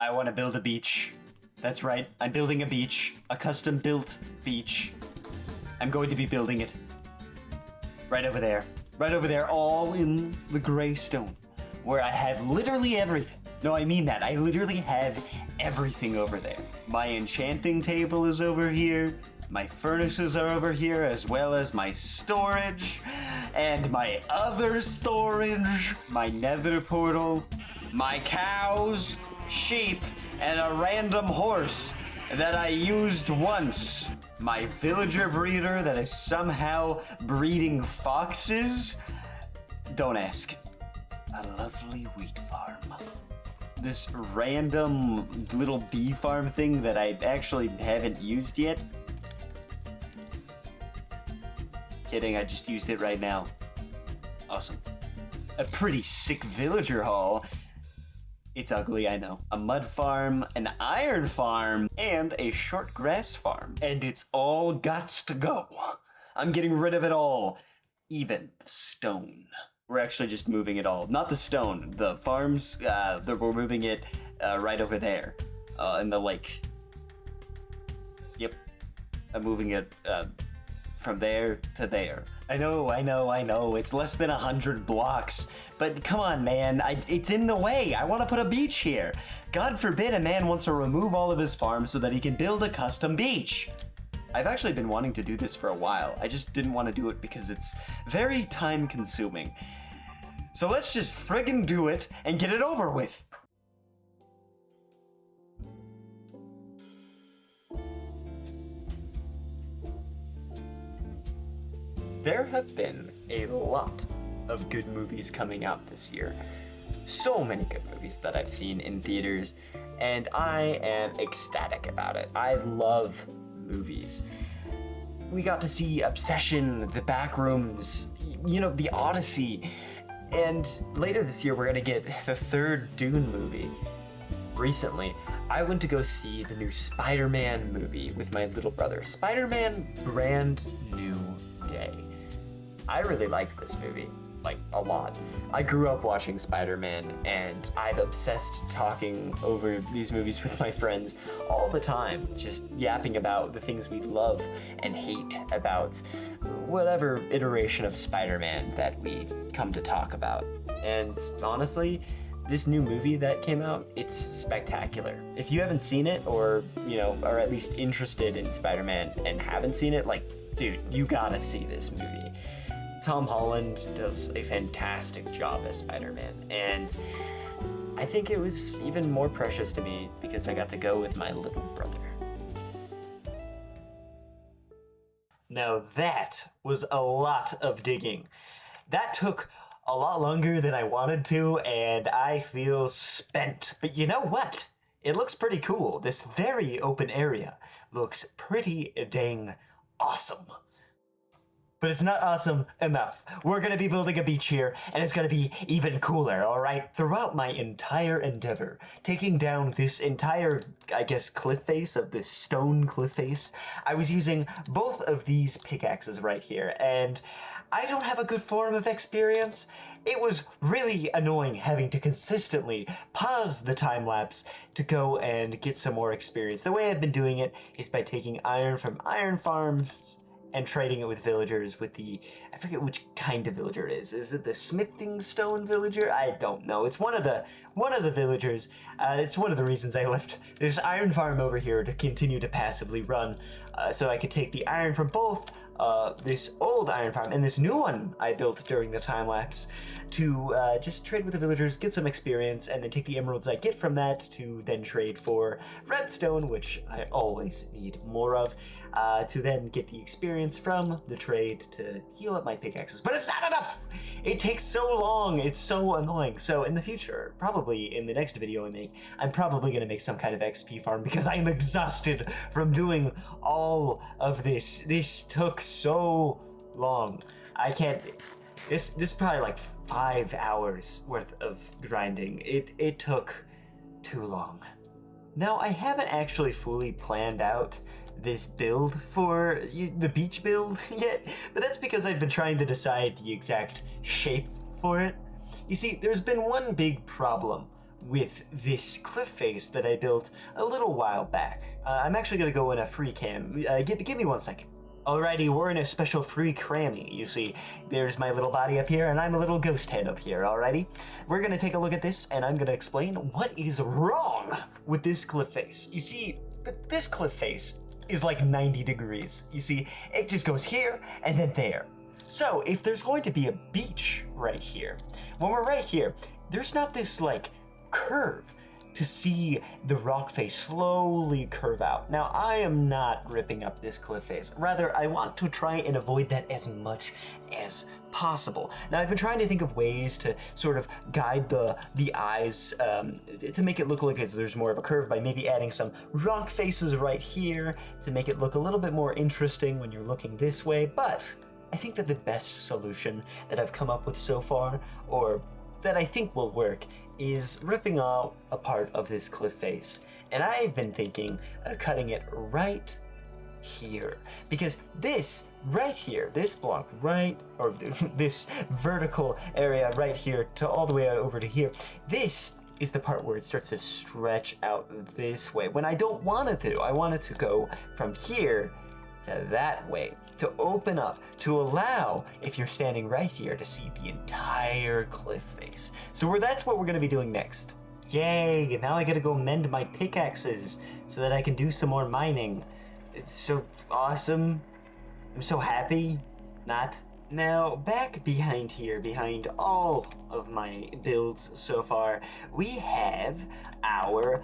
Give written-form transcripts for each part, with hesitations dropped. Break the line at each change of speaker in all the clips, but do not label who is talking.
I want to build a beach. That's right, I'm building a beach. A custom-built beach. I'm going to be building it. Right over there. Right over there, all in the gray stone. Where I have literally everything. No, I mean that. I literally have everything over there. My enchanting table is over here. My furnaces are over here, as well as my storage. And my other storage. My nether portal. My cows, sheep, and a random horse that I used once. My villager breeder that is somehow breeding foxes. Don't ask. A lovely wheat farm. This random little bee farm thing that I actually haven't used yet. Kidding, I just used it right now. Awesome. A pretty sick villager hall. It's ugly, I know. A mud farm, an iron farm, and a short grass farm. And it's all gots to go. I'm getting rid of it all. Even the stone. We're actually just moving it all. Not the stone, the farms, we're moving it right over there in the lake. Yep, I'm moving it from there to there. I know, it's less than 100 blocks, but come on, man, it's in the way. I want to put a beach here. God forbid a man wants to remove all of his farms so that he can build a custom beach. I've actually been wanting to do this for a while. I just didn't want to do it because it's very time consuming. So let's just friggin' do it and get it over with. There have been a lot of good movies coming out this year. So many good movies that I've seen in theaters, and I am ecstatic about it. I love movies. We got to see Obsession, The Backrooms, The Odyssey, and later this year we're gonna get the third Dune movie. Recently, I went to go see the new Spider-Man movie with my little brother. Spider-Man Brand New Day. I really liked this movie, a lot. I grew up watching Spider-Man, and I've obsessed talking over these movies with my friends all the time, just yapping about the things we love and hate about whatever iteration of Spider-Man that we come to talk about. And honestly, this new movie that came out, it's spectacular. If you haven't seen it, or, are at least interested in Spider-Man and haven't seen it, dude, you gotta see this movie. Tom Holland does a fantastic job as Spider-Man, and I think it was even more precious to me because I got to go with my little brother. Now that was a lot of digging. That took a lot longer than I wanted to, and I feel spent. But you know what? It looks pretty cool. This very open area looks pretty dang awesome. But it's not awesome enough. We're gonna be building a beach here, and it's gonna be even cooler, alright? Throughout my entire endeavor, taking down this entire, cliff face of this stone cliff face, I was using both of these pickaxes right here, and I don't have a good form of experience. It was really annoying having to consistently pause the time lapse to go and get some more experience. The way I've been doing it is by taking iron from iron farms and trading it with villagers with I forget which kind of villager it is. Is it the smithing stone villager? I don't know. It's one of the villagers. It's one of the reasons I left this iron farm over here to continue to passively run, so I could take the iron from both this old iron farm and this new one I built during the time lapse to just trade with the villagers, get some experience, and then take the emeralds I get from that to then trade for redstone, which I always need more of, to then get the experience from the trade to heal up my pickaxes. But it's not enough! It takes so long, it's so annoying. So in the future, probably in the next video I make, I'm probably gonna make some kind of XP farm because I am exhausted from doing all of this. This took so long. I can't. This is probably 5 hours worth of grinding. It took too long. Now, I haven't actually fully planned out this build for the beach build yet, but that's because I've been trying to decide the exact shape for it. You see, there's been one big problem with this cliff face that I built a little while back. I'm actually gonna go in a free cam. Give me 1 second. Alrighty, we're in a special free crammy. You see, there's my little body up here, and I'm a little ghost head up here, alrighty? We're gonna take a look at this, and I'm gonna explain what is wrong with this cliff face. You see, this cliff face is like 90 degrees. You see, it just goes here, and then there. So, if there's going to be a beach right here, when we're right here, there's not this, like, curve to see the rock face slowly curve out. Now, I am not ripping up this cliff face. Rather, I want to try and avoid that as much as possible. Now, I've been trying to think of ways to sort of guide the eyes to make it look like there's more of a curve by maybe adding some rock faces right here to make it look a little bit more interesting when you're looking this way. But I think that the best solution that I've come up with so far, or that I think will work, is ripping out a part of this cliff face. And I've been thinking of cutting it right here. Because this right here, this block right, or this vertical area right here to all the way over to here, this is the part where it starts to stretch out this way. When I don't want it to, I want it to go from here to that way, to open up, to allow, if you're standing right here, to see the entire cliff face. So that's what we're gonna be doing next. Yay, now I gotta go mend my pickaxes so that I can do some more mining. It's so awesome. I'm so happy. Not. Now, back behind here, behind all of my builds so far, we have our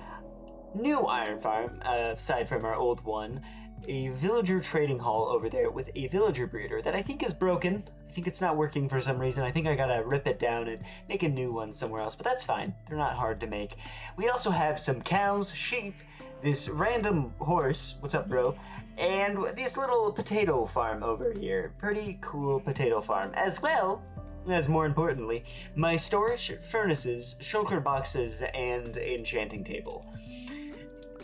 new iron farm, aside from our old one, a villager trading hall over there with a villager breeder that I think is broken. I think it's not working for some reason. I think I gotta rip it down and make a new one somewhere else, but that's fine. They're not hard to make. We also have some cows, sheep, this random horse, what's up bro, and this little potato farm over here. Pretty cool potato farm, as well as, more importantly, my storage, furnaces, shulker boxes, and enchanting table.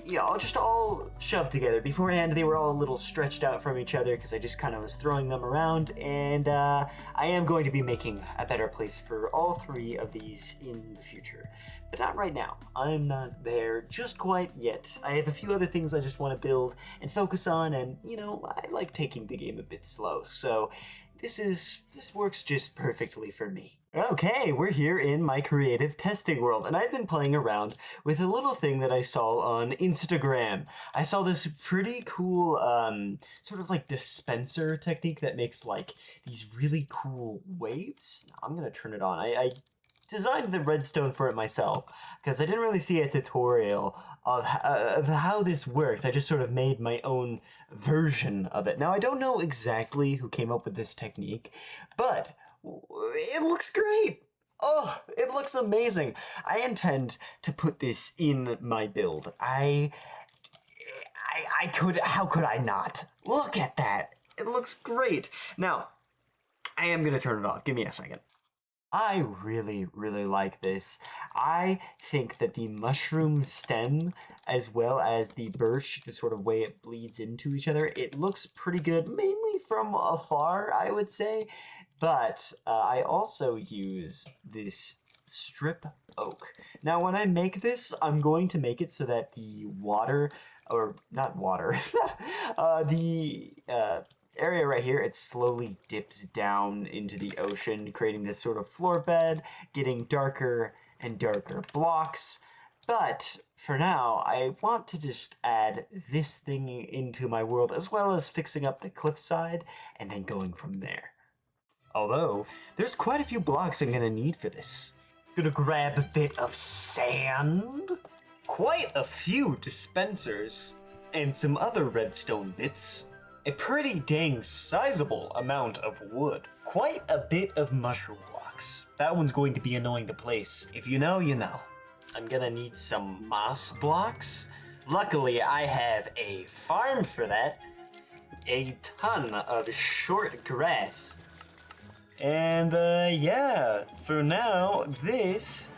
Yeah, all shoved together. Beforehand, they were all a little stretched out from each other because I just kind of was throwing them around, and I am going to be making a better place for all 3 of these in the future. But not right now. I'm not there just quite yet. I have a few other things I just want to build and focus on, and, you know, I like taking the game a bit slow, so this works just perfectly for me. Okay, we're here in my creative testing world, and I've been playing around with a little thing that I saw on Instagram. I saw this pretty cool, sort of like dispenser technique that makes like these really cool waves. I'm gonna turn it on. I designed the redstone for it myself because I didn't really see a tutorial of how this works. I just sort of made my own version of it. Now, I don't know exactly who came up with this technique, but it looks great. Oh, it looks amazing. I intend to put this in my build. I could, how could I not? Look at that. It looks great. Now, I am gonna turn it off. Give me a second. I really, really like this. I think that the mushroom stem, as well as the birch, the sort of way it bleeds into each other, it looks pretty good, mainly from afar, I would say. But I also use this strip oak. Now, when I make this, I'm going to make it so that the water, or not water, the area right here, it slowly dips down into the ocean, creating this sort of floor bed, getting darker and darker blocks. But for now, I want to just add this thing into my world, as well as fixing up the cliffside and then going from there. Although, there's quite a few blocks I'm gonna need for this. Gonna grab a bit of sand, quite a few dispensers, and some other redstone bits. A pretty dang sizable amount of wood. Quite a bit of mushroom blocks. That one's going to be annoying to place. If you know, you know. I'm gonna need some moss blocks. Luckily, I have a farm for that. A ton of short grass. And yeah, for now, this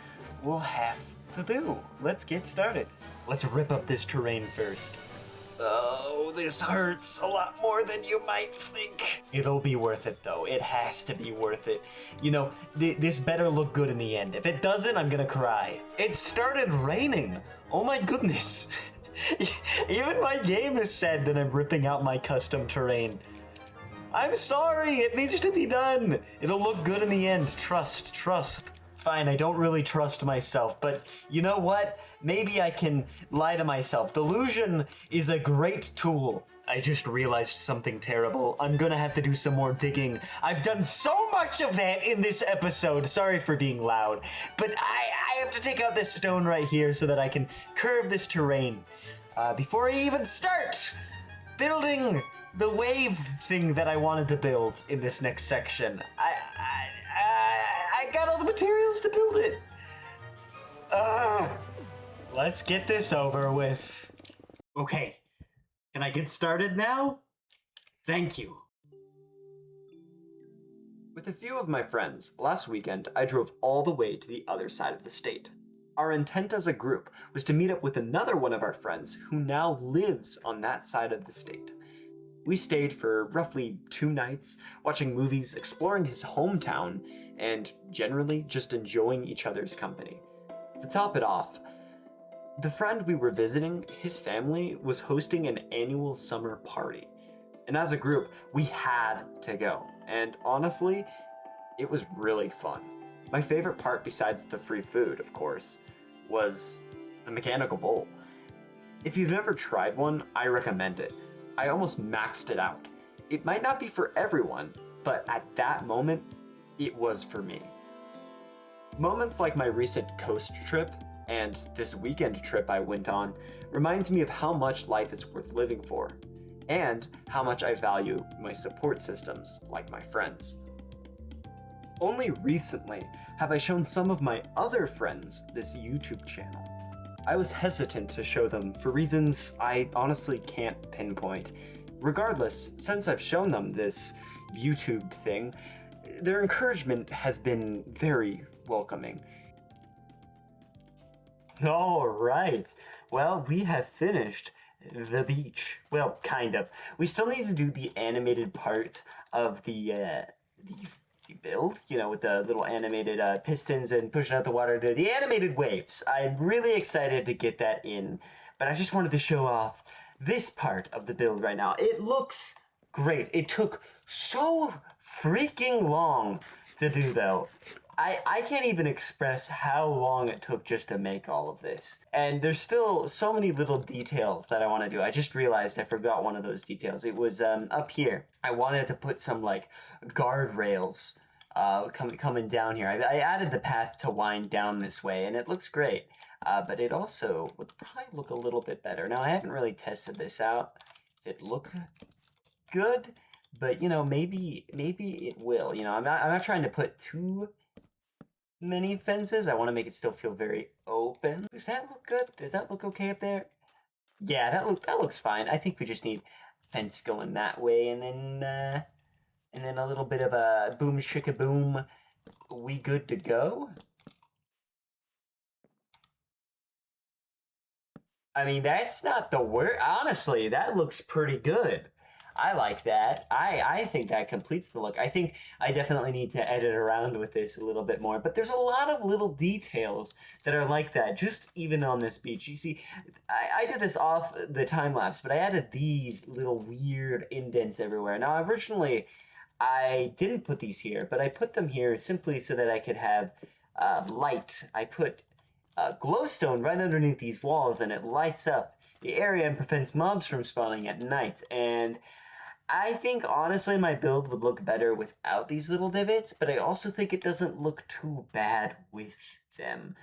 will have to do. Let's get started. Let's rip up this terrain first. Oh, this hurts a lot more than you might think. It'll be worth it, though. It has to be worth it. You know, this better look good in the end. If it doesn't, I'm gonna cry. It started raining. Oh my goodness. Even my game is sad that I'm ripping out my custom terrain. I'm sorry, it needs to be done. It'll look good in the end. Trust. Fine, I don't really trust myself, but you know what? Maybe I can lie to myself. Delusion is a great tool. I just realized something terrible. I'm gonna have to do some more digging. I've done so much of that in this episode. Sorry for being loud, but I have to take out this stone right here so that I can curve this terrain. Before I even start building the wave thing that I wanted to build in this next section. I got all the materials to build it. Let's get this over with. Okay, can I get started now? Thank you. With a few of my friends, last weekend I drove all the way to the other side of the state. Our intent as a group was to meet up with another one of our friends who now lives on that side of the state. We stayed for roughly 2 nights, watching movies, exploring his hometown, and generally just enjoying each other's company. To top it off, the friend we were visiting, his family was hosting an annual summer party. And as a group, we had to go. And honestly, it was really fun. My favorite part, besides the free food, of course, was the mechanical bull. If you've never tried one, I recommend it. I almost maxed it out. It might not be for everyone, but at that moment, it was for me. Moments like my recent coast trip and this weekend trip I went on reminds me of how much life is worth living for, and how much I value my support systems like my friends. Only recently have I shown some of my other friends this YouTube channel. I was hesitant to show them for reasons I honestly can't pinpoint. Regardless, since I've shown them this YouTube thing, their encouragement has been very welcoming. All right, well, we have finished the beach. Well, kind of. We still need to do the animated part of the build, you know, with the little animated pistons and pushing out the water, the animated waves. I'm really excited to get that in, but I just wanted to show off this part of the build right now. It looks great. It took so freaking long to do, though. I can't even express how long it took just to make all of this. And there's still so many little details that I want to do. I just realized I forgot one of those details. It was up here. I wanted to put some like guardrails coming down here. I added the path to wind down this way, and it looks great. But it also would probably look a little bit better. Now, I haven't really tested this out. It look good, but you know, maybe it will. You know, I'm not trying to put too many fences. I want to make it still feel very open. Does that look good? Does that look okay up there? Yeah, that looks fine. I think we just need fence going that way, and then a little bit of a boom shika boom. We good to go? I mean, that's not the word. Honestly, that looks pretty good. I like that. I think that completes the look. I think I definitely need to edit around with this a little bit more, but there's a lot of little details that are like that, just even on this beach. You see, I did this off the time lapse, but I added these little weird indents everywhere. Now, originally, I didn't put these here, but I put them here simply so that I could have light. I put glowstone right underneath these walls, and it lights up the area and prevents mobs from spawning at night. And I think, honestly, my build would look better without these little divots, but I also think it doesn't look too bad with them.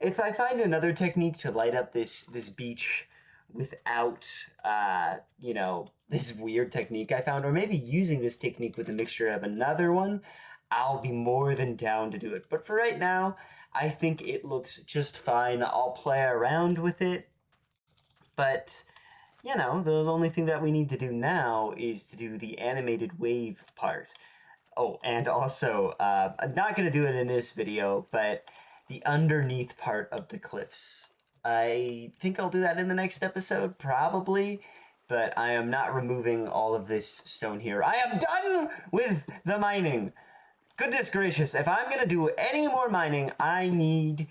If I find another technique to light up this beach without, you know, this weird technique I found, or maybe using this technique with a mixture of another one, I'll be more than down to do it. But for right now, I think it looks just fine. I'll play around with it, but you know, the only thing that we need to do now is to do the animated wave part. Oh, and also, I'm not going to do it in this video, but the underneath part of the cliffs. I think I'll do that in the next episode, probably, but I am not removing all of this stone here. I am done with the mining. Goodness gracious, if I'm gonna do any more mining, I need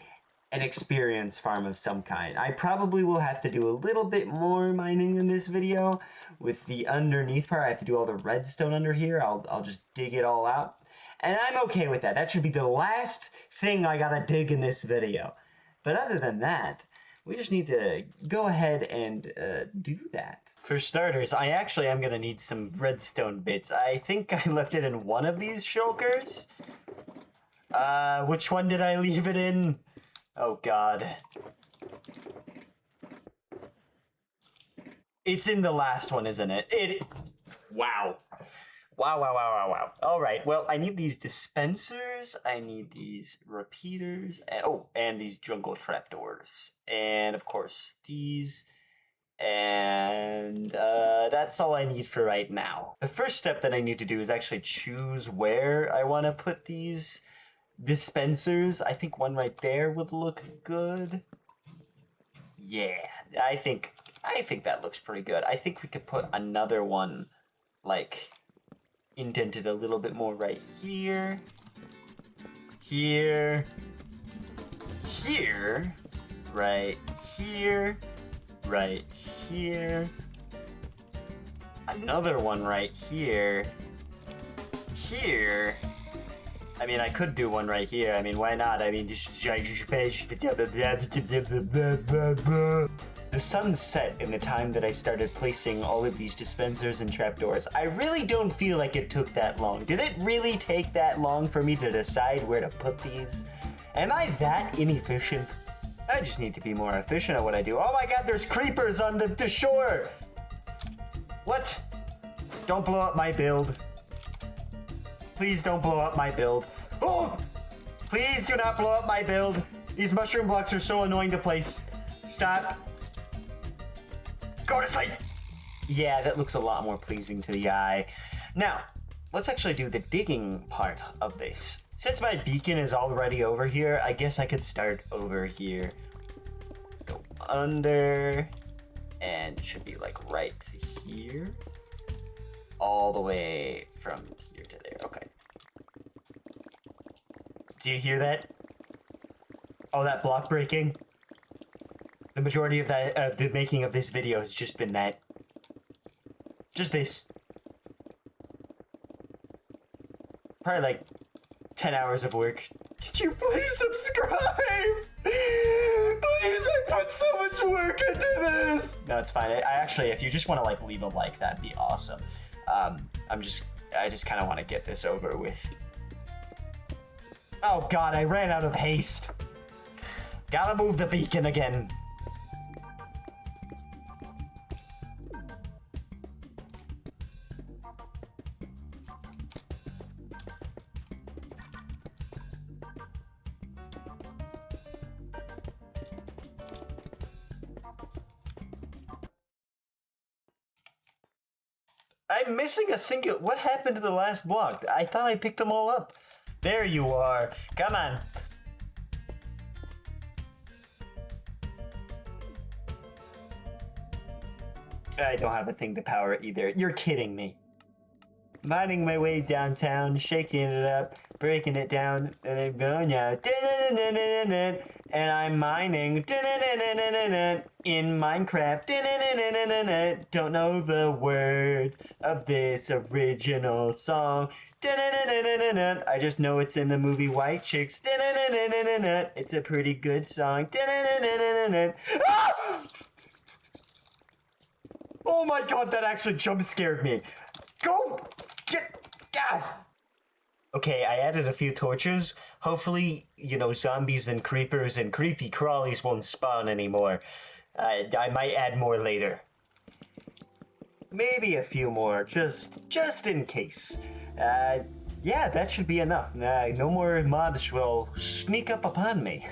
an experience farm of some kind. I probably will have to do a little bit more mining in this video. With the underneath part, I have to do all the redstone under here. I'll just dig it all out. And I'm okay with that. That should be the last thing I gotta dig in this video. But other than that, we just need to go ahead and do that. For starters, I actually am gonna need some redstone bits. I think I left it in one of these shulkers. Which one did I leave it in? Oh god. It's in the last one, isn't it? Wow. Wow. Alright, well, I need these dispensers, I need these repeaters, and these jungle trapdoors. And, of course, these. And that's all I need for right now. The first step that I need to do is actually choose where I want to put these dispensers. I think one right there would look good. Yeah, I think that looks pretty good. I think we could put another one, like, indented a little bit more right here. Here. Here. Right here. Right here. Another one right here. Here. I mean, I could do one right here. I mean, why not? I mean, the sun set in the time that I started placing all of these dispensers and trapdoors. I really don't feel like it took that long. Did it really take that long for me to decide where to put these? Am I that inefficient? I just need to be more efficient at what I do. Oh my god, there's creepers on the shore! What? Don't blow up my build. Please don't blow up my build. Oh! Please do not blow up my build. These mushroom blocks are so annoying to place. Stop. Go to sleep! Yeah, that looks a lot more pleasing to the eye. Now, let's actually do the digging part of this. Since my beacon is already over here, I guess I could start over here. Let's go under, and it should be like right here. All the way from here to there, okay. Do you hear that? Oh, that block breaking? The majority of the making of this video has just been that. Just this. Probably like 10 hours of work. Could you please subscribe? Please, I put so much work into this. No, it's fine. I actually, if you just want to like leave a like, that'd be awesome. I just kind of want to get this over with. Oh god, I ran out of haste. Gotta move the beacon again. I'm missing a single. What happened to the last block? I thought I picked them all up. There you are. Come on. I don't have a thing to power it either. You're kidding me. Mining my way downtown, shaking it up, breaking it down, and then going out. And I'm mining in Minecraft. Don't know the words of this original song. I just know it's in the movie White Chicks. It's a pretty good song. Oh my god, that actually jump scared me. Go! Get... God! Okay, I added a few torches. Hopefully, you know, zombies and creepers and creepy crawlies won't spawn anymore. I might add more later. Maybe a few more, just in case. Yeah, that should be enough. No more mobs will sneak up upon me.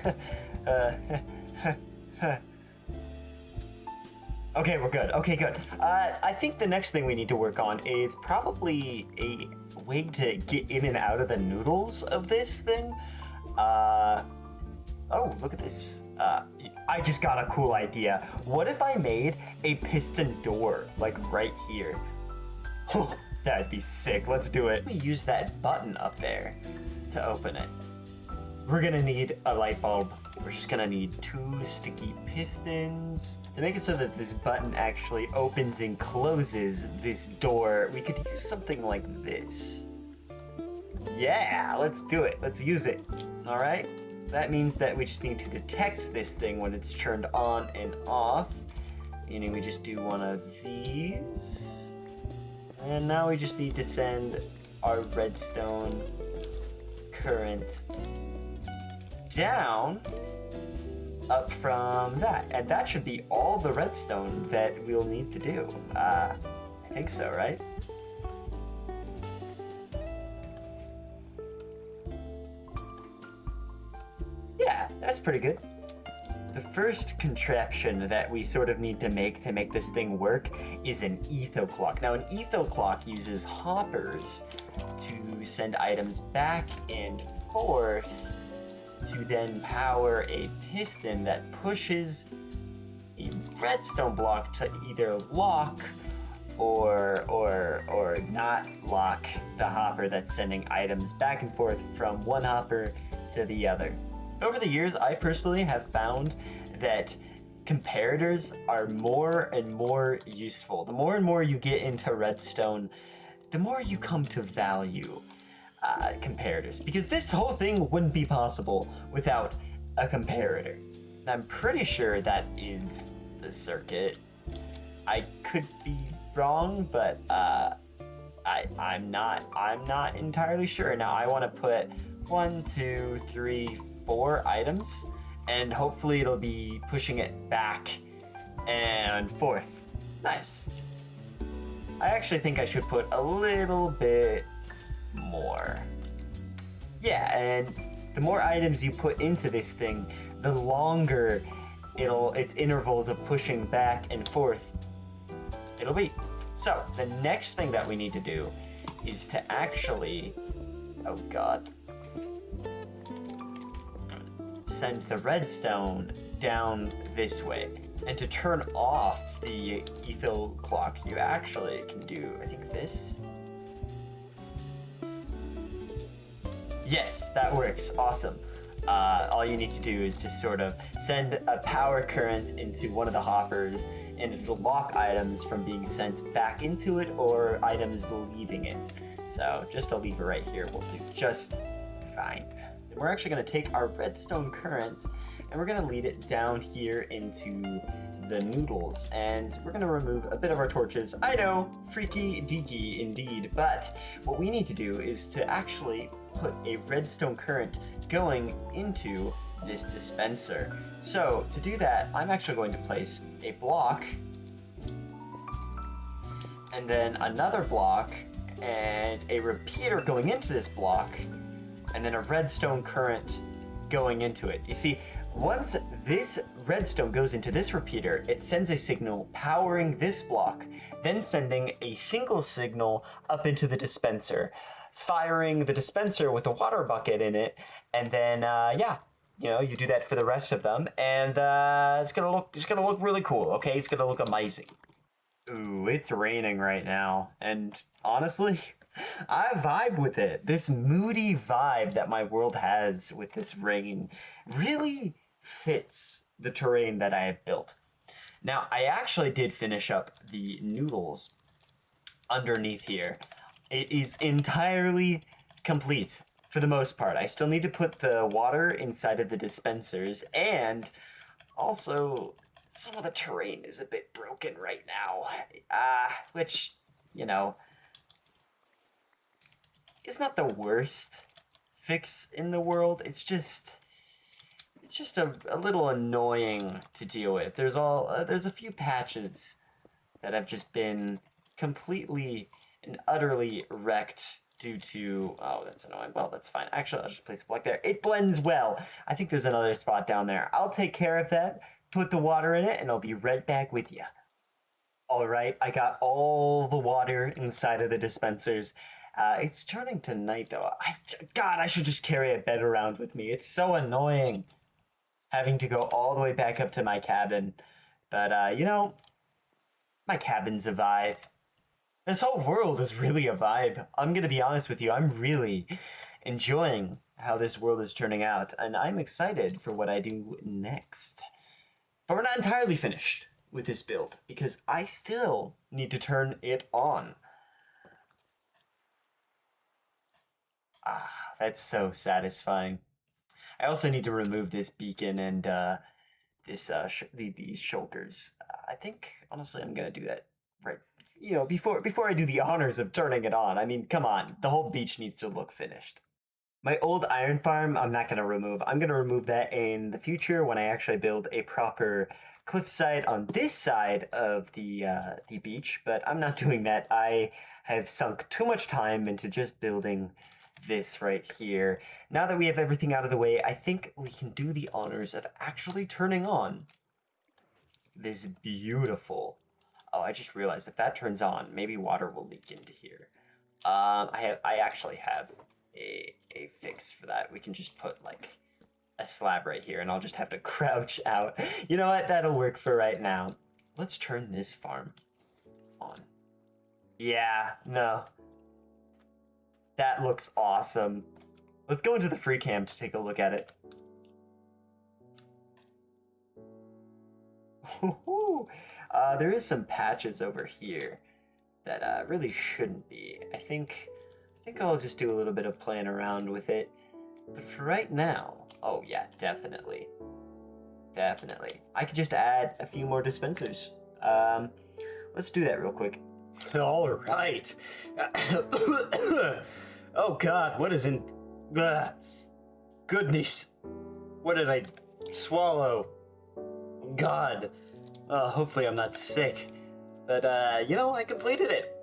Okay, we're good. Okay, good. I think the next thing we need to work on is probably a way to get in and out of the noodles of this thing. Oh, look at this. I just got a cool idea. What if I made a piston door, like right here? Oh, that'd be sick. Let's do it. We use that button up there to open it. We're gonna need a light bulb. We're just gonna need 2 sticky pistons. To make it so that this button actually opens and closes this door, we could use something like this. Yeah, let's do it. Let's use it. All right. That means that we just need to detect this thing when it's turned on and off. Meaning we just do one of these. And now we just need to send our redstone current down up from that. And that should be all the redstone that we'll need to do. I think so, right? Yeah, that's pretty good. The first contraption that we sort of need to make this thing work is an etho clock. Now, an etho clock uses hoppers to send items back and forth to then power a piston that pushes a redstone block to either lock or not lock the hopper that's sending items back and forth from one hopper to the other. Over the years, I personally have found that comparators are more and more useful. The more and more you get into redstone, the more you come to value comparators, because this whole thing wouldn't be possible without a comparator. I'm pretty sure that is the circuit. I could be wrong, but I'm not entirely sure. Now I want to put 1, 2, 3, 4 items, and hopefully it'll be pushing it back and forth. Nice. I actually think I should put a little bit more. Yeah, and the more items you put into this thing, the longer its intervals of pushing back and forth it'll be. So the next thing that we need to do is to actually, oh god, send the redstone down this way. And to turn off the etho clock, you actually can do, I think, this. Yes, that works. Awesome. All you need to do is just sort of send a power current into one of the hoppers, and it'll lock items from being sent back into it or items leaving it. So just a lever right here will do just fine. And we're actually going to take our redstone current and we're going to lead it down here into the noodles, and we're going to remove a bit of our torches. I know, freaky deaky indeed, but what we need to do is to actually put a redstone current going into this dispenser. So to do that, I'm actually going to place a block and then another block and a repeater going into this block and then a redstone current going into it. You see, once this redstone goes into this repeater, it sends a signal powering this block, then sending a single signal up into the dispenser, firing the dispenser with a water bucket in it, and then you do that for the rest of them, and it's gonna look really cool. Okay, it's gonna look amazing. Ooh, it's raining right now, and honestly, I vibe with it. This moody vibe that my world has with this rain really fits the terrain that I have built. Now, I actually did finish up the noodles underneath here. It is entirely complete for the most part. I still need to put the water inside of the dispensers, and also some of the terrain is a bit broken right now, which, is not the worst fix in the world. It's just a little annoying to deal with. There's a few patches that have just been completely and utterly wrecked due to, oh, that's annoying. Well, that's fine. Actually, I'll just place a block there. It blends well. I think there's another spot down there. I'll take care of that, put the water in it, and I'll be right back with you. All right, I got all the water inside of the dispensers. It's turning to night, though. God, I should just carry a bed around with me. It's so annoying. having to go all the way back up to my cabin. But, my cabin's a vibe. This whole world is really a vibe. I'm gonna be honest with you, I'm really enjoying how this world is turning out, and I'm excited for what I do next. But we're not entirely finished with this build, because I still need to turn it on. Ah, that's so satisfying. I also need to remove this beacon and these shulkers. I think honestly I'm gonna do that right. Before I do the honors of turning it on. I mean, come on, the whole beach needs to look finished. My old iron farm, I'm not gonna remove. I'm gonna remove that in the future when I actually build a proper cliffside on this side of the beach. But I'm not doing that. I have sunk too much time into just building this right here. Now that we have everything out of the way, I think we can do the honors of actually turning on this beautiful. Oh, I just realized if that turns on, maybe water will leak into here. I actually have a fix for that. We can just put like a slab right here, and I'll just have to crouch out. You know what? That'll work for right now. Let's turn this farm on. Yeah, no. That looks awesome. Let's go into the free cam to take a look at it. There is some patches over here that really shouldn't be. I think I'll just do a little bit of playing around with it. But for right now, oh yeah, definitely. Definitely. I could just add a few more dispensers. Let's do that real quick. All right. Oh God, what is in... Goodness. What did I swallow? God. Hopefully I'm not sick. But, I completed it.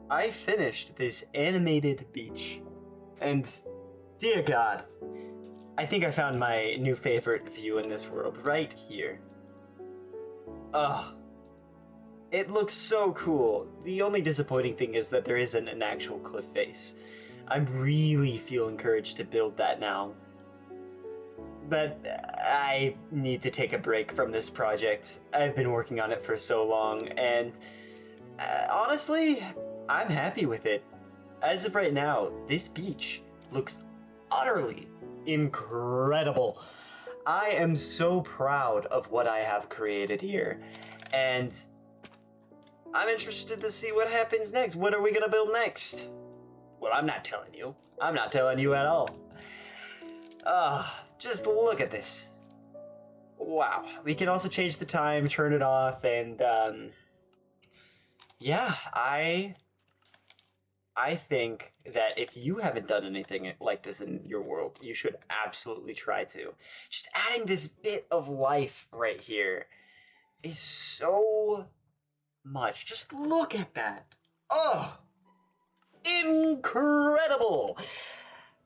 I finished this animated beach. And, dear God, I think I found my new favorite view in this world right here. Ugh. It looks so cool. The only disappointing thing is that there isn't an actual cliff face. I really feel encouraged to build that now. But I need to take a break from this project. I've been working on it for so long, and honestly, I'm happy with it. As of right now, this beach looks utterly incredible. I am so proud of what I have created here, and I'm interested to see what happens next. What are we gonna build next? Well, I'm not telling you. I'm not telling you at all. Just look at this. Wow. We can also change the time, turn it off, and yeah, I think that if you haven't done anything like this in your world, you should absolutely try to. Just adding this bit of life right here is so much. Just look at that. Oh, incredible.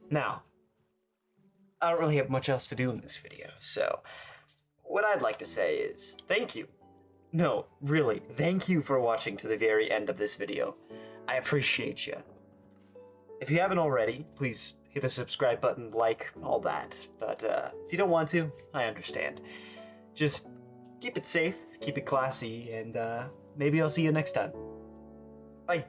Now, I don't really have much else to do in this video, so what I'd like to say is thank you. No, really, thank you for watching to the very end of this video. I appreciate you. If you haven't already, please hit the subscribe button, like, all that. But if you don't want to, I understand. Just keep it safe, keep it classy, and maybe I'll see you next time. Bye.